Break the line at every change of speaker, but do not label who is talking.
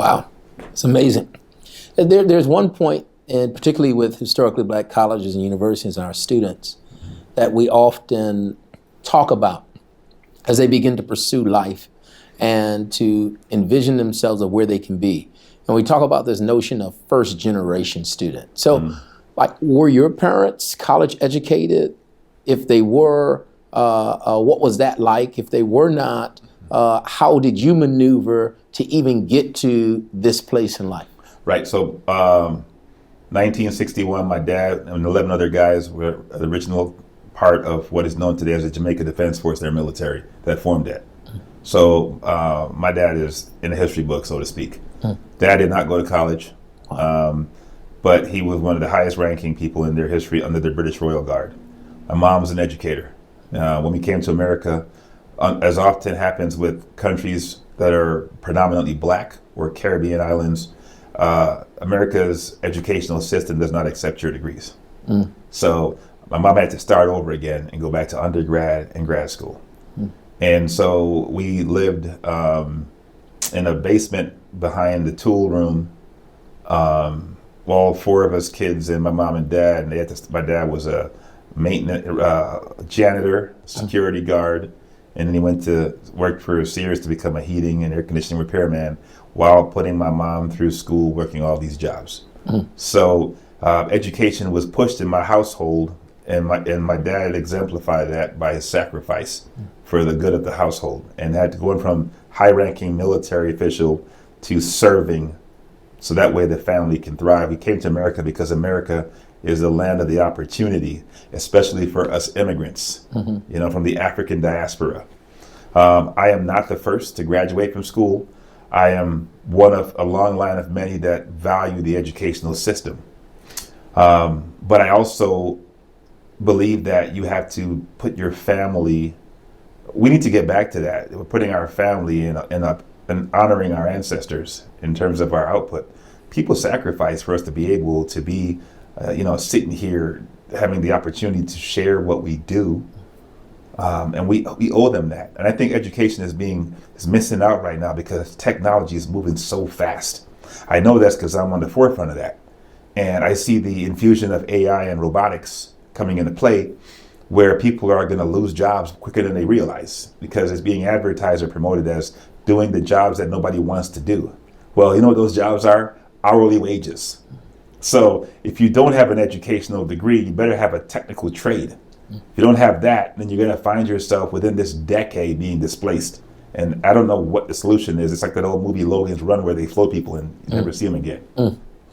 Wow, it's amazing. There's one point, and particularly with historically black colleges and universities and our students, that we often talk about as they begin to pursue life and to envision themselves of where they can be. And we talk about this notion of first generation student. So like, were your parents college educated? If they were, what was that like? If they were not, how did you maneuver to even get to this place in life?
Right, so 1961, my dad and 11 other guys were the original part of what is known today as the Jamaica Defense Force, their military that formed that. So my dad is in the history book, so to speak. Dad did not go to college, but he was one of the highest ranking people in their history under the British Royal Guard. My mom was an educator. When we came to America, as often happens with countries that are predominantly black or Caribbean islands, America's educational system does not accept your degrees. So my mom had to start over again and go back to undergrad and grad school. And so we lived in a basement behind the tool room, all four of us kids and my mom and dad. And they had to, my dad was a maintenance janitor, security guard, and then he went to work for Sears to become a heating and air conditioning repairman while putting my mom through school, working all these jobs. So education was pushed in my household, and my dad exemplified that by his sacrifice for the good of the household, and had to go from high-ranking military official to serving, so that way the family can thrive. We came to America because America is the land of the opportunity, especially for us immigrants, you know, from the African diaspora. I am not the first to graduate from school. I am one of a long line of many that value the educational system. But I also believe that you have to put your family, we need to get back to that. We're putting our family and honoring our ancestors in terms of our output. People sacrifice for us to be able to be, sitting here having the opportunity to share what we do. And we owe them that. And I think education is missing out right now because technology is moving so fast. I know that's because I'm on the forefront of that. And I see the infusion of AI and robotics coming into play, where people are going to lose jobs quicker than they realize because it's being advertised or promoted as doing the jobs that nobody wants to do. Well, you know what those jobs are? Hourly wages. So if you don't have an educational degree, you better have a technical trade. If you don't have that, then you're going to find yourself within this decade being displaced. And I don't know what the solution is. It's like that old movie Logan's Run where they float people and you never see them again.